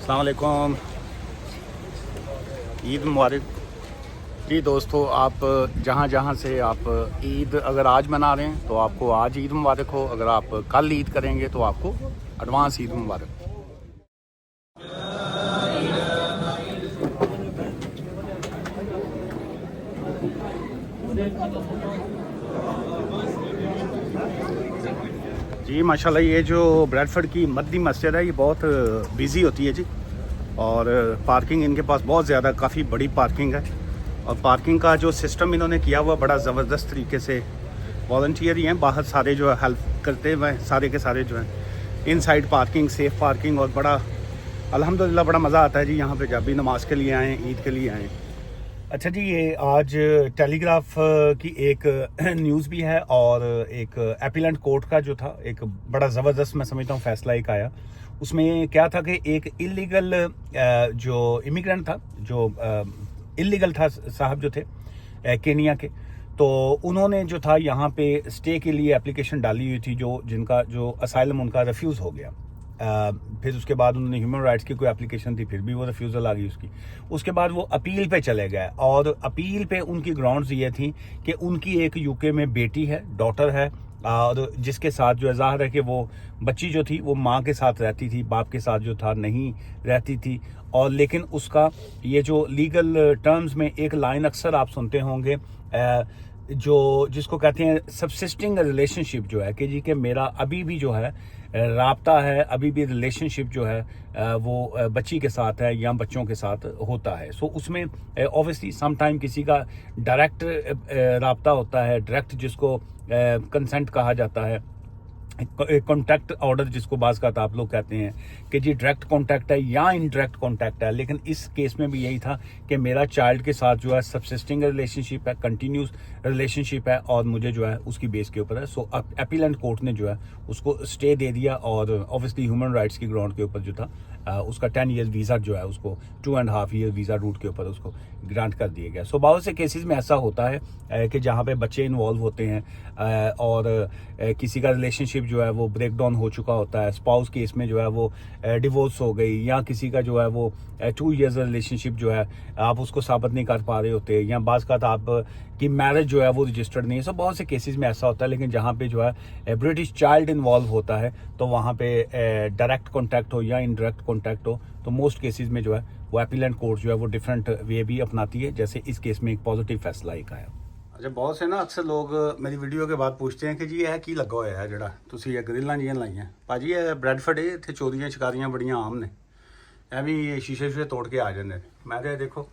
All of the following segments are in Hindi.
अस्सलाम वालेकुम, ईद मुबारक। जी दोस्तों, आप जहाँ जहाँ से आप ईद अगर आज मना रहे हैं तो आपको आज ईद मुबारक हो। अगर आप कल ईद करेंगे तो आपको एडवांस ईद मुबारक। जी माशाल्लाह, ये जो ब्रैडफर्ड की मद्दी मस्जिद है ये बहुत बिज़ी होती है जी। और पार्किंग इनके पास बहुत ज़्यादा, काफ़ी बड़ी पार्किंग है। और पार्किंग का जो सिस्टम इन्होंने किया हुआ बड़ा ज़बरदस्त तरीके से, वॉलंटियर ही हैं बाहर सारे जो है हेल्प करते हुए, सारे के सारे जो हैं इन साइड पार्किंग, सेफ़ पार्किंग। और बड़ा अल्हम्दुलिल्लाह बड़ा मज़ा आता है जी यहाँ पे जब भी नमाज के लिए आएँ, ईद के लिए आएँ। अच्छा जी, ये आज टेलीग्राफ की एक न्यूज़ भी है और एक एपीलेंट कोर्ट का जो था एक बड़ा ज़बरदस्त, मैं समझता हूँ, फैसला एक आया। उसमें क्या था कि एक इलीगल जो इमिग्रेंट था, जो इलीगल था साहब जो थे केनिया के, तो उन्होंने जो था यहाँ पे स्टे के लिए एप्लीकेशन डाली हुई थी, जिनका जो असाइलम उनका रिफ्यूज़ हो गया। फिर उसके बाद उन्होंने ह्यूमन राइट्स की कोई एप्लीकेशन थी, फिर भी वो रिफ्यूज़ल आ गई उसकी। उसके बाद वो अपील पे चले गए और अपील पे उनकी ग्राउंड्स ये थी कि उनकी एक यूके में बेटी है, डॉटर है, और जिसके साथ जो है ज़ाहिर है कि वो बच्ची जो थी वो माँ के साथ रहती थी, बाप के साथ जो था नहीं रहती थी। और लेकिन उसका ये जो लीगल टर्म्स में एक लाइन अक्सर आप सुनते होंगे, जो जिसको कहते हैं सबसिस्टिंग रिलेशनशिप, जो है कि जी कि मेरा अभी भी जो है राब्ता है, अभी भी रिलेशनशिप जो है वो बच्ची के साथ है या बच्चों के साथ होता है। सो उसमें ऑब्वियसली सम टाइम किसी का डायरेक्ट राब्ता होता है, डायरेक्ट जिसको कंसेंट कहा जाता है, कॉन्टैक्ट ऑर्डर जिसको बाज़ का आप लोग कहते हैं कि जी डायरेक्ट कॉन्टैक्ट है या इनडायरेक्ट कॉन्टैक्ट है। लेकिन इस केस में भी यही था कि मेरा चाइल्ड के साथ जो है सबसिस्टिंग रिलेशनशिप है, कंटिन्यूस रिलेशनशिप है और मुझे जो है उसकी बेस के ऊपर है। सो अपीलेंट कोर्ट ने जो है उसको स्टे दे दिया और ऑब्वियसली ह्यूमन राइट्स की ग्राउंड के ऊपर जो था उसका 10 ईयर वीज़ा जो है उसको 2.5 ईयर वीज़ा रूट के ऊपर उसको ग्रांट कर दिया गया। सो बहुत से केसेस में ऐसा होता है कि जहाँ पे बच्चे इन्वॉल्व होते हैं और किसी का रिलेशनशिप जो है वो ब्रेक डाउन हो चुका होता है, स्पाउस केस में जो है वो डिवोर्स हो गई, या किसी का जो है वो 2 ईयर्स रिलेशनशिप जो है आप उसको साबित नहीं कर पा रहे होते, या बाज़ का आप कि मैरिज जो है वो रजिस्टर्ड नहीं है। सो बहुत से केसेस में ऐसा होता है। लेकिन जहाँ पे जो है ब्रिटिश चाइल्ड इन्वॉल्व होता है तो वहाँ पे डायरेक्ट कॉन्टैक्ट हो या इनडायरेक्ट कॉन्टैक्ट हो, तो मोस्ट केसेस में जो है वो अपीलेंट कोर्ट जो है वो डिफरेंट वे भी अपनाती है, जैसे इस केस में एक पॉजिटिव फैसला एक आया। अच्छा, बहुत से ना अक्सर लोग मेरी वीडियो के बाद पूछते हैं कि जी यह की लगा होया है ਜਿਹੜਾ ਤੁਸੀਂ ਇਹ ਗ੍ਰਿਲਾਂ ਜੀਆਂ ਲਾਈਆਂ ਭਾਜੀ, ਇਹ ਬ੍ਰੈਡਫਰਡ ਇੱਥੇ ਚੋਰੀਆਂ ਸ਼ਿਕਾਰੀਆਂ ਬੜੀਆਂ ਆਮ ਨੇ, ਐਵੇਂ ਸ਼ੀਸ਼ੇ ਸ਼ੂਸ਼ੇ ਤੋੜ ਕੇ ਆ ਜਾਂਦੇ ਨੇ। ਮੈਂ ਕਿਹਾ ਦੇਖੋ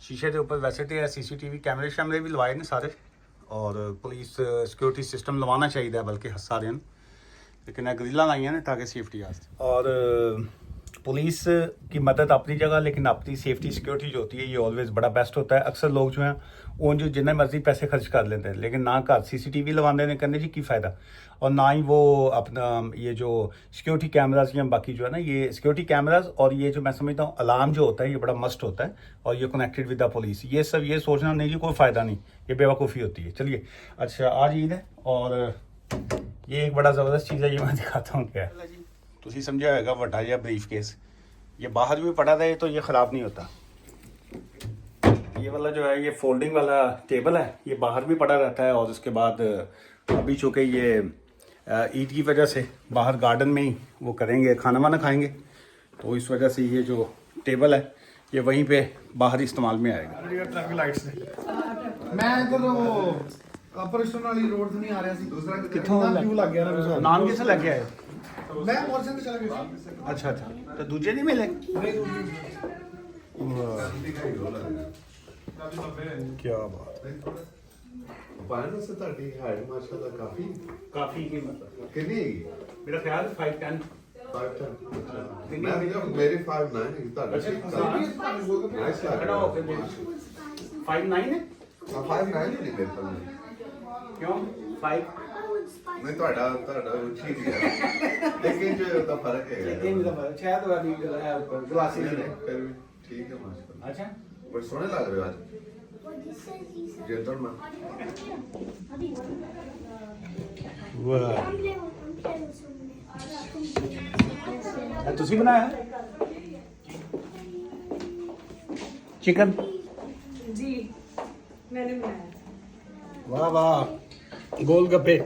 शीशे के ऊपर वैसे तो CCTV कैमरे शैमरे भी लवाए ने सारे, और पुलिस सिक्योरिटी सिस्टम लवाना चाहिए बल्कि सारे, लेकिन ग्रिल्लां लाइया ने ताकि सेफ्टी वास्ते। और पुलिस की मदद अपनी जगह, लेकिन अपनी सेफ्टी सिक्योरिटी जो होती है ये ऑलवेज बड़ा बेस्ट होता है। अक्सर लोग जो हैं वो जो जिन्हें मर्जी पैसे खर्च कर लेते हैं, लेकिन ना घर CCTV लवाने ने करने जी की फ़ायदा, और ना ही वो अपना ये जो सिक्योरिटी कैमराज या बाकी जो है ना ये सिक्योरिटी कैमराज, और ये जो मैं समझता हूँ अलार्म जो होता है ये बड़ा मस्ट होता है, और ये कनेक्टेड विद द पुलिस। ये सब ये सोचना नहीं जी कोई फ़ायदा नहीं, ये बेवकूफ़ी होती है। चलिए, अच्छा आज ईद है और ये एक बड़ा ज़बरदस्त चीज़ है, ये मैं दिखाता हूँ क्या है। तुसी समझा होगा वड्डा जिहा ब्रीफ केस, ये बाहर भी पड़ा था, तो ये ख़राब नहीं होता। ये वाला जो है ये फोल्डिंग वाला टेबल है, ये बाहर भी पड़ा रहता है। और उसके बाद अभी चूँकि ये ईद की वजह से बाहर गार्डन में ही वो करेंगे, खाना वाना खाएंगे, तो इस वजह से ये जो टेबल है ये वहीं पे बाहर इस्तेमाल में आएगा। ट्रैफिक लाइट्स मैं इधर वो ऑपरेशन वाली रोड से नहीं आ रहा सी, दूसरा किथों क्यों लग गया ना, नाम किसे लग गया है? मैं मोरसन से चला गया। अच्छा अच्छा, तो दूजे नहीं मिले? क्या बात है, पानी से ताटी हाइट माशाल्लाह काफी काफ़ी की मतलब कितनी है मेरा ख्याल 5'10". 5'10". मैं मेरी 5'9" है ताटी नाइस लग खड़ा रहा होकर है। 5'9" है? 5'9" नहीं मेरे पास क्यों 5? नहीं ਤੁਹਾਡਾ ਠੀਕ है, लेकिन जो होता फर्क है शायद वाली ग्लासेस फिर भी ठीक है माशाल्लाह। अच्छा, बड़े सोने लग रहे हो आज, जेंटलमैन। ਤੁਸੀਂ ਬਣਾਇਆ? चिकन जी मैंने बनाया। वाह वाह गोलगप्पे।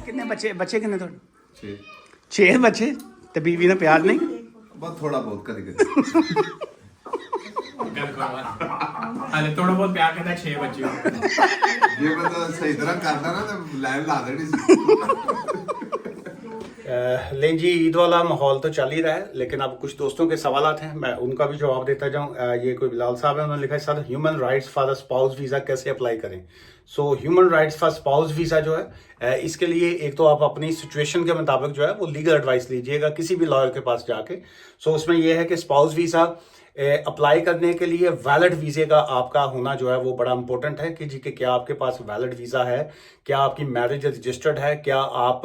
कितने बच्चे कितने थोड़े? 6 बच्चे तो बीवी ने प्यार नहीं? बस थोड़ा बहुत कभी अरे थोड़ा बहुत प्यार करता है 6 बच्चे ये बंदा सही तरह करता ना तो लाइव ला देनी सी। लेकिन जी ईद वाला माहौल तो चल ही रहा है, लेकिन अब कुछ दोस्तों के सवालात हैं, मैं उनका भी जवाब देता जाऊं। ये कोई बिलाल साहब है, उन्होंने लिखा है sir human rights for spouse visa कैसे अप्लाई करें। So human rights for spouse visa जो है इसके लिए एक तो आप अपनी सिचुएशन के मुताबिक जो है वो लीगल एडवाइस लीजिएगा किसी भी लॉयर के पास जाके। सो उसमें यह है कि स्पाउस वीज़ा अप्लाई करने के लिए वैलिड वीज़े का आपका होना जो है वो बड़ा इंपॉर्टेंट है कि जी कि क्या आपके पास वैलिड वीज़ा है, क्या आपकी मैरिज रजिस्टर्ड है, क्या आप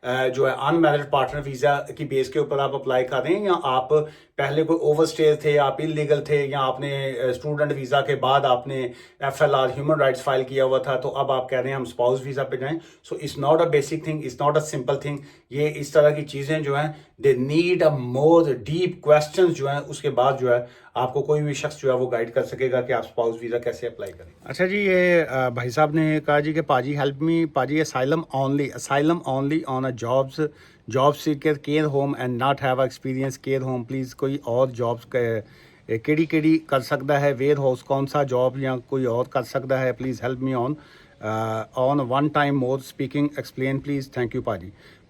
जो है अनमैरिड पार्टनर वीज़ा की बेस के ऊपर आप अप्लाई कर रहे हैं, या आप पहले कोई ओवरस्टे थे, आप इलीगल थे, या आपने स्टूडेंट वीज़ा के बाद आपने FLR ह्यूमन राइट्स फाइल किया हुआ था तो अब आप कह रहे हैं हम स्पाउस वीज़ा पे जाएं। So it's not a basic thing, it's not a simple thing. ये इस तरह की चीज़ें जो हैं they need a more deep question जो हैं, उसके बाद जो है आपको कोई भी शख्स जो है वो गाइड कर सकेगा कि आप स्पाउस वीज़ा कैसे अप्लाई करें। अच्छा जी, ये भाई साहब ने कहा जी कि पाजी हेल्प मी पाजी asylum only on a job seeker care home and not have experience care home please. कोई और जॉब्स केड़ी कर सकता है, वेयर हाउस कौन सा जॉब या कोई और कर सकता है, please help me on one time more speaking explain please, thank you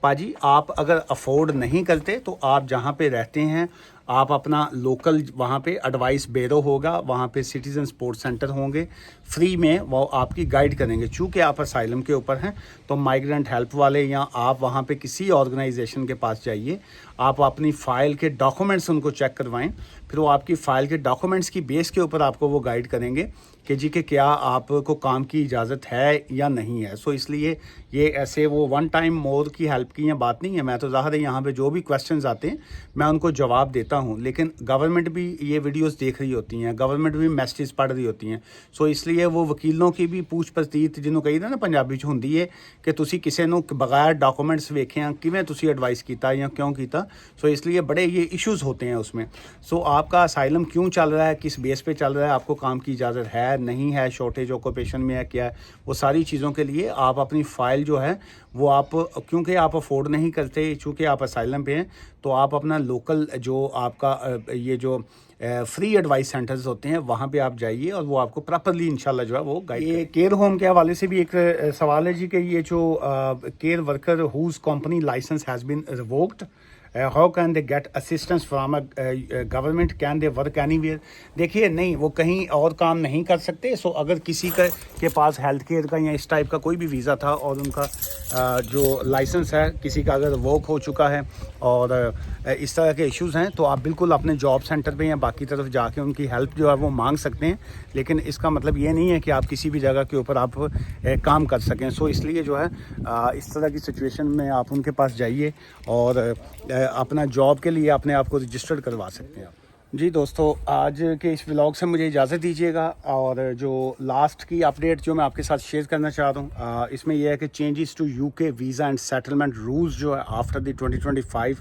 पाजी। आप अगर अफोर्ड नहीं करते तो आप जहाँ पे रहते हैं आप अपना लोकल वहाँ पे एडवाइस ब्यूरो होगा, वहाँ पे सिटीज़न सपोर्ट सेंटर होंगे, फ्री में वो आपकी गाइड करेंगे। चूँकि आप असाइलम के ऊपर हैं तो माइग्रेंट हेल्प वाले या आप वहाँ पे किसी ऑर्गेनाइजेशन के पास जाइए, आप अपनी फ़ाइल के डॉक्यूमेंट्स उनको चेक करवाएं, फिर वो आपकी फ़ाइल के डॉक्यूमेंट्स की बेस के ऊपर आपको वो गाइड करेंगे कि जी कि क्या आपको काम की इजाज़त है या नहीं है। सो इसलिए ये ऐसे वो वन टाइम मोर की हेल्प की यहाँ बात नहीं है। मैं तो ज़ाहिर है यहाँ पे जो भी क्वेश्चंस आते हैं मैं उनको जवाब देता हूँ, लेकिन गवर्नमेंट भी ये वीडियोस देख रही होती हैं, गवर्नमेंट भी मैसेज पढ़ रही होती हैं। सो इसलिए वो वकीलों की भी पूछ पड़तीत जिन्हों कही ना पंजाबी च हुंदी है कि तुसी किसी नूं बगैर डॉक्यूमेंट्स वेखिया किवें तुसी एडवाइस किया या क्यों किया। सो इसलिए बड़े ये इशूज़ होते हैं उसमें। सो आपका असाइलम क्यों चल रहा है, किस बेस पे चल रहा है, आपको काम की इजाज़त है नहीं है, शॉर्टेज ऑक्यूपेशन में है क्या है, वो सारी चीज़ों के लिए आप अपनी फ़ाइल जो है वो आप क्योंकि आप अफोर्ड नहीं करते, चूँकि आप असाइलम पे हैं, तो आप अपना लोकल जो आपका ये जो फ्री एडवाइस सेंटर्स होते हैं वहाँ पे आप जाइए और वो आपको प्रॉपरली इंशाल्लाह जो है वो गाइड। ये केयर होम के हवाले से भी एक सवाल है जी कि ये जो care worker whose company licence has been revoked, how can they get assistance from government, can they work anywhere. देखिए नहीं, वो कहीं और काम नहीं कर सकते। सो अगर किसी के पास हेल्थ केयर का या इस टाइप का कोई भी वीज़ा था और उनका जो लाइसेंस है किसी का अगर वोक हो चुका है और इस तरह के इश्यूज़ हैं तो आप बिल्कुल अपने जॉब सेंटर पे या बाकी तरफ जाके उनकी हेल्प जो है वो मांग सकते हैं, लेकिन इसका मतलब ये नहीं है कि आप किसी भी जगह के ऊपर आप काम कर सकें। सो इसलिए जो है इस तरह की सिचुएशन में आप उनके पास जाइए और अपना जॉब के लिए अपने आप को रजिस्टर्ड करवा सकते हैं। जी दोस्तों, आज के इस व्लॉग से मुझे इजाज़त दीजिएगा और जो लास्ट की अपडेट जो मैं आपके साथ शेयर करना चाह रहा हूँ इसमें यह है कि changes to UK visa and settlement rules जो है आफ्टर द 2025,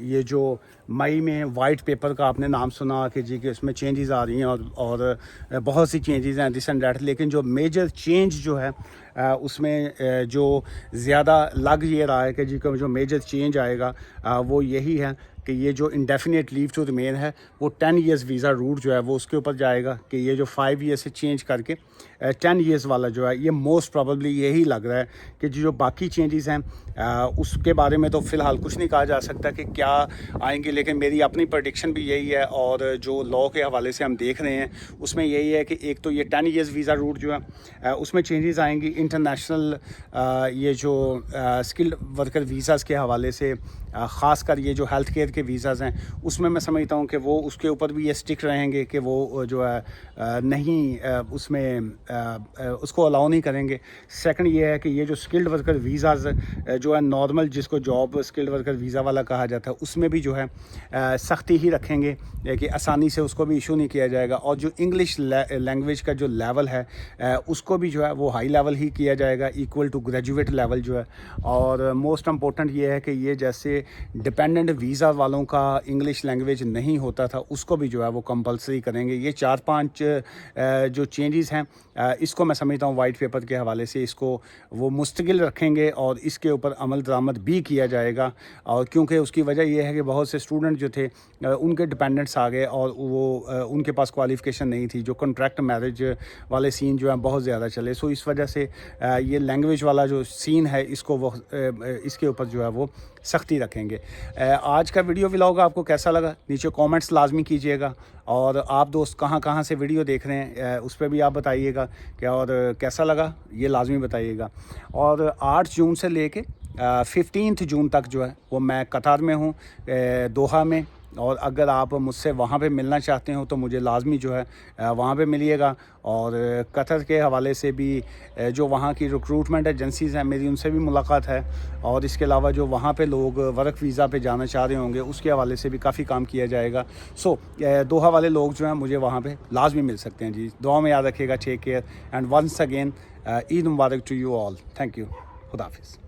ये जो मई में वाइट पेपर का आपने नाम सुना कि जी कि उसमें चेंजेस आ रही हैं और बहुत सी चेंजेस हैं दिस एंड डैट, लेकिन जो मेजर चेंज जो है उसमें जो ज़्यादा लग ये रहा है कि जी का जो मेजर चेंज आएगा वो यही है कि ये जो इंडेफिनेट लीव टू रिमेन है वो 10 इयर्स वीज़ा रूट जो है वो उसके ऊपर जाएगा कि ये जो 5 ईयर से चेंज करके 10 इयर्स वाला जो है ये मोस्ट प्रॉबली यही लग रहा है कि जो बाकी चेंजेस हैं उसके बारे में तो फ़िलहाल कुछ नहीं कहा जा सकता कि क्या आएंगे, लेकिन मेरी अपनी प्रेडिक्शन भी यही है और जो लॉ के हवाले से हम देख रहे हैं उसमें यही है कि एक तो ये 10 इयर्स वीज़ा रूट जो है उसमें चेंजेस आएंगी। इंटरनेशनल ये जो स्किल्ड वर्कर वीज़ाज़ के हवाले से ख़ासकर ये जो हेल्थ केयर के वीज़ाज़ हैं उसमें मैं समझता हूँ कि वो उसके ऊपर भी ये स्टिक रहेंगे कि वो जो है नहीं उसमें उसको अलाउ नहीं करेंगे। सेकंड ये है कि ये जो स्किल्ड वर्कर वीज़ाज़ जो है नॉर्मल जिसको जॉब स्किल्ड वर्कर वीज़ा वाला कहा जाता है उसमें भी जो है सख्ती ही रखेंगे कि आसानी से उसको भी इशू नहीं किया जाएगा। और जो इंग्लिश लैंग्वेज का जो लेवल है उसको भी जो है वो हाई लेवल ही किया जाएगा, इक्वल टू ग्रेजुएट लेवल जो है। और मोस्ट इम्पोर्टेंट ये है कि ये जैसे डिपेंडेंट वीज़ा वालों का इंग्लिश लैंग्वेज नहीं होता था उसको भी जो है वो कंपलसरी करेंगे। ये 4-5 जो चेंजेस हैं इसको मैं समझता हूँ वाइट पेपर के हवाले से इसको वो मुस्तकिल रखेंगे और इसके ऊपर अमल दरामद भी किया जाएगा। और क्योंकि उसकी वजह यह है कि बहुत से स्टूडेंट जो थे उनके डिपेंडेंट्स आ गए और वो उनके पास क्वालिफ़िकेशन नहीं थी, जो कॉन्ट्रैक्ट मैरिज वाले सीन जो है बहुत ज़्यादा चले। सो इस वजह से ये लैंग्वेज वाला जो सीन है इसको वो इसके ऊपर जो है वो सख्ती रखेंगे। आज का वीडियो व्लॉग आपको कैसा लगा नीचे कमेंट्स लाजमी कीजिएगा। और आप दोस्त कहाँ से वीडियो देख रहे हैं उस पर भी आप बताइएगा कि और कैसा लगा ये लाजमी बताइएगा। और 8 जून से लेके 15 जून तक जो है वो मैं कतार में हूँ, दोहा में। और अगर आप मुझसे वहाँ पे मिलना चाहते हो तो मुझे लाजमी जो है वहाँ पे मिलिएगा। और कतर के हवाले से भी जो वहाँ की रिक्रूटमेंट एजेंसीज़ हैं मेरी उनसे भी मुलाकात है। और इसके अलावा जो वहाँ पे लोग वर्क वीज़ा पे जाना चाह रहे होंगे उसके हवाले से भी काफ़ी काम किया जाएगा। सो दोहा वाले लोग जो हैं मुझे वहाँ पे लाजमी मिल सकते हैं जी। दुआ में याद रखिएगा। Take care and once again Eid मुबारक to you all. Thank you. खुदा हाफिज़।